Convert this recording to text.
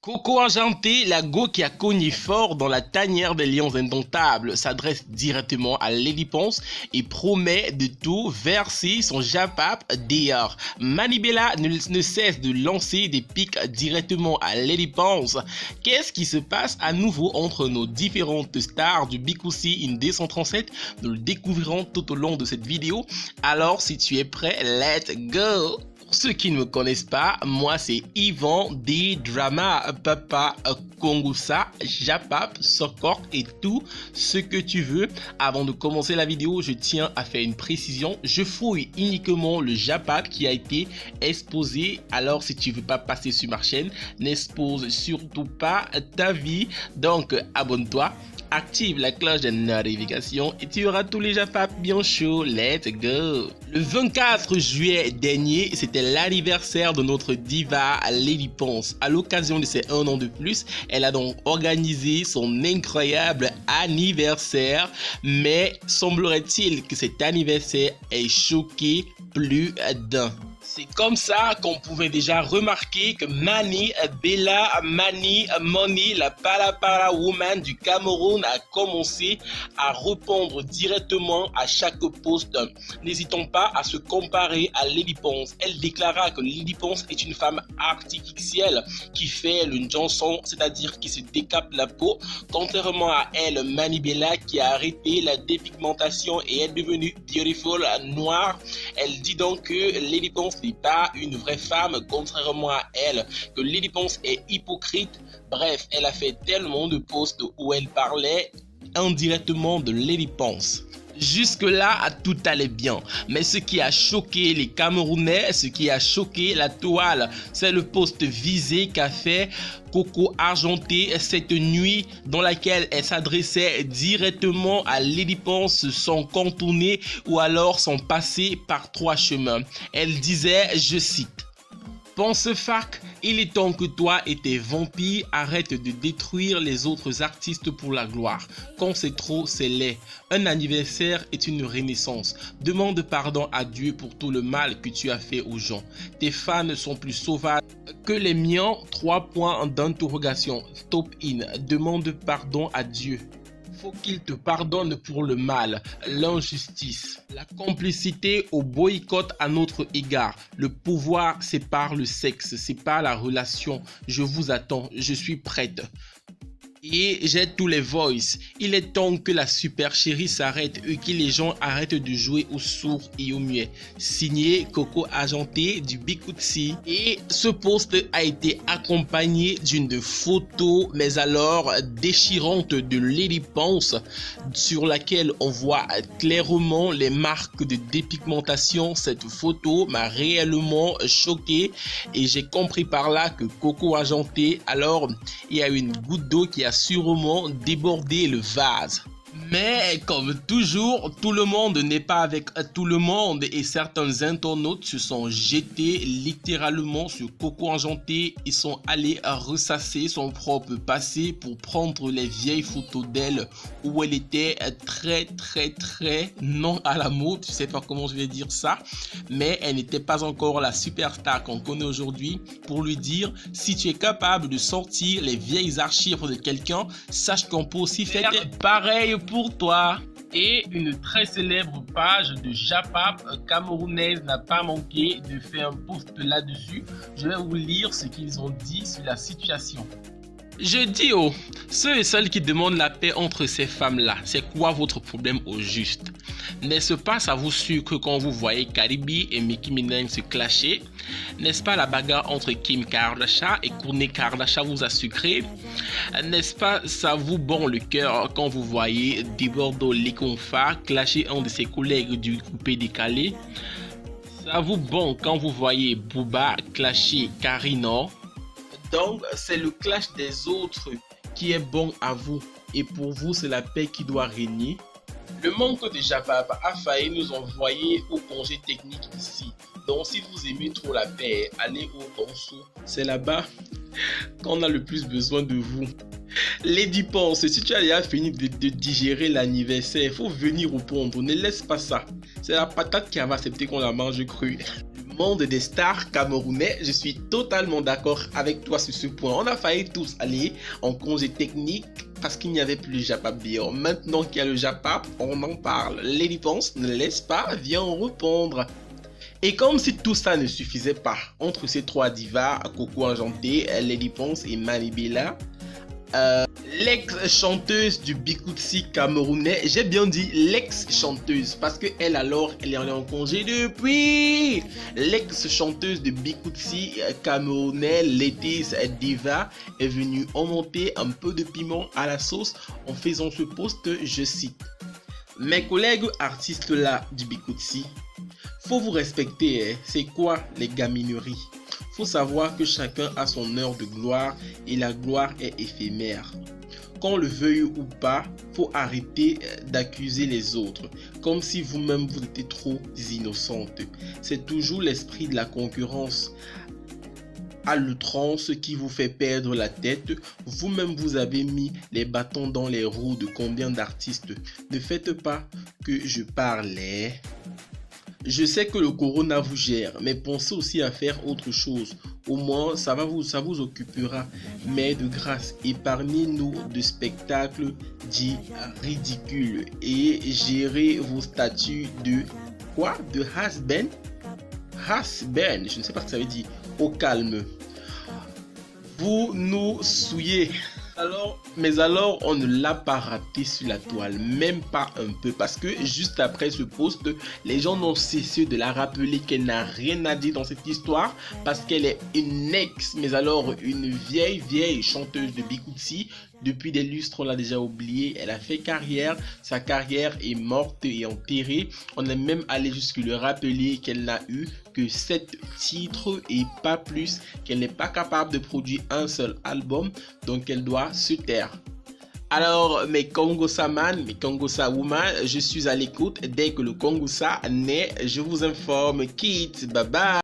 Coco Argenté, la go qui a cogné fort dans la tanière des lions indomptables, s'adresse directement à Lady Ponce et promet de tout verser son japap dehors. Manibella ne cesse de lancer des pics directement à Lady Ponce. Qu'est-ce qui se passe à nouveau entre nos différentes stars du BKC in 237? Nous le découvrirons tout au long de cette vidéo. Alors si tu es prêt, let's go! Pour ceux qui ne me connaissent pas, moi c'est Yvan des Drama, Papa, Kongusa, Japap, Sokok et tout ce que tu veux. Avant de commencer la vidéo, je tiens à faire une précision. Je fouille uniquement le Japap qui a été exposé. Alors si tu veux pas passer sur ma chaîne, n'expose surtout pas ta vie. Donc abonne-toi. Active la cloche de notification et tu auras tous les Japap bien chauds. Let's go! Le 24 juillet dernier, c'était l'anniversaire de notre diva Lady Ponce. À l'occasion de ses 1 an de plus, elle a donc organisé son incroyable anniversaire. Mais semblerait-il que cet anniversaire ait choqué plus d'un. C'est comme ça qu'on pouvait déjà remarquer que Manibella Money, la Pala Woman du Cameroun, a commencé à répondre directement à chaque post. N'hésitons pas à se comparer à Lady Ponce. Elle déclara que Lady Ponce est une femme artificielle qui fait le Johnson, c'est-à-dire qui se décape la peau. Contrairement à elle, Manibella qui a arrêté la dépigmentation et est devenue beautiful noire. Elle dit donc que Lady Ponce n'est pas une vraie femme, contrairement à elle, que Lady Ponce est hypocrite. Bref, elle a fait tellement de posts où elle parlait indirectement de Lady Ponce. Jusque-là, tout allait bien. Mais ce qui a choqué les Camerounais, ce qui a choqué la toile, c'est le post visé qu'a fait Coco Argenté cette nuit dans laquelle elle s'adressait directement à Lady Ponce sans contourner ou alors sans passer par 3 chemins. Elle disait, je cite: Ponce Fac, il est temps que toi et tes vampires arrêtent de détruire les autres artistes pour la gloire. Quand c'est trop, c'est laid. Un anniversaire est une renaissance. Demande pardon à Dieu pour tout le mal que tu as fait aux gens. Tes fans sont plus sauvages que les miens. 3 points d'interrogation. Stop in. Demande pardon à Dieu. Faut qu'il te pardonne pour le mal, l'injustice, la complicité au boycott à notre égard. Le pouvoir, c'est par le sexe, c'est par la relation. Je vous attends, je suis prête. Et j'ai tous les voices. Il est temps que la super chérie s'arrête et que les gens arrêtent de jouer aux sourds et aux muets. Signé Coco Argenté du BKC. Et ce post a été accompagné d'une photo, mais alors déchirante, de Lady Ponce, sur laquelle on voit clairement les marques de dépigmentation. Cette photo m'a réellement choqué et j'ai compris par là que Coco Argenté, alors il y a une goutte d'eau qui a sûrement débordé le vase. Mais comme toujours, tout le monde n'est pas avec tout le monde et certains internautes se sont jetés littéralement sur Coco Argenté. Ils sont allés ressasser son propre passé pour prendre les vieilles photos d'elle où elle était très non à la mode. Je sais pas comment je vais dire ça, mais elle n'était pas encore la superstar qu'on connaît aujourd'hui. Pour lui dire, si tu es capable de sortir les vieilles archives de quelqu'un, sache qu'on peut aussi faire pareil pour toi. Et une très célèbre page de Japap camerounaise n'a pas manqué de faire un post là-dessus. Je vais vous lire ce qu'ils ont dit sur la situation. Je dis aux ceux et celles qui demandent la paix entre ces femmes-là, c'est quoi votre problème au juste? N'est-ce pas ça vous sucre quand vous voyez Caribe et Nicki Minaj se clasher? N'est-ce pas la bagarre entre Kim Kardashian et Kourtney Kardashian vous a sucré? N'est-ce pas ça vous bon le cœur quand vous voyez Debordo Lekonfa clasher un de ses collègues du coupé décalé? Ça vous bon quand vous voyez Booba clasher Karina? Donc, c'est le clash des autres qui est bon à vous. Et pour vous, c'est la paix qui doit régner. Le manque de Japap a failli nous envoyer au congé technique ici. Donc, si vous aimez trop la paix, allez au Tonso. C'est là-bas qu'on a le plus besoin de vous. Lady Ponce, si tu as déjà fini de digérer l'anniversaire, il faut venir répondre. Ne laisse pas ça. C'est la patate qui va accepter qu'on la mange crue. monde des stars camerounais, je suis totalement d'accord avec toi sur ce point. On a failli tous aller en congé technique parce qu'il n'y avait plus le Japap Dior. Maintenant qu'il y a le Japap, on en parle. Lady Ponce ne laisse pas, vient répondre. Et comme si tout ça ne suffisait pas, entre ces trois divas, Coco Argenté, Lady Ponce et Manibela, l'ex-chanteuse du Bikutsi camerounais, j'ai bien dit l'ex-chanteuse parce que elle alors, elle est en congé depuis. L'ex-chanteuse de Bikutsi camerounais, Lettice Diva, est venue monter un peu de piment à la sauce en faisant ce post, je cite: mes collègues artistes là du Bikutsi, faut vous respecter, hein. C'est quoi les gamineries? Faut savoir que chacun a son heure de gloire et la gloire est éphémère. Qu'on le veuille ou pas, faut arrêter d'accuser les autres, comme si vous-même vous étiez trop innocente. C'est toujours l'esprit de la concurrence à l'outrance qui vous fait perdre la tête. Vous-même vous avez mis les bâtons dans les roues de combien d'artistes. Ne faites pas que je parlais. Je sais que le corona vous gère, mais pensez aussi à faire autre chose. Au moins, ça vous occupera. Mais de grâce, épargnez-nous de spectacles dits ridicules et gérez vos statuts de quoi? De has-been? Has-been, je ne sais pas ce que ça veut dire. Au calme. Vous nous souillez. Mais alors, on ne l'a pas raté sur la toile, même pas un peu, parce que juste après ce post, les gens n'ont cessé de la rappeler qu'elle n'a rien à dire dans cette histoire, parce qu'elle est une ex, mais alors une vieille chanteuse de Bikutsi. Depuis des lustres, on l'a déjà oublié. Elle a fait carrière, sa carrière est morte et enterrée. On est même allé jusqu'à le rappeler qu'elle n'a eu que 7 titres et pas plus, qu'elle n'est pas capable de produire un seul album, donc elle doit se taire. Alors mes Kongosa man, mes Kongosa woman, je suis à l'écoute. Dès que le Kongosa naît, je vous informe. Kids, bye bye.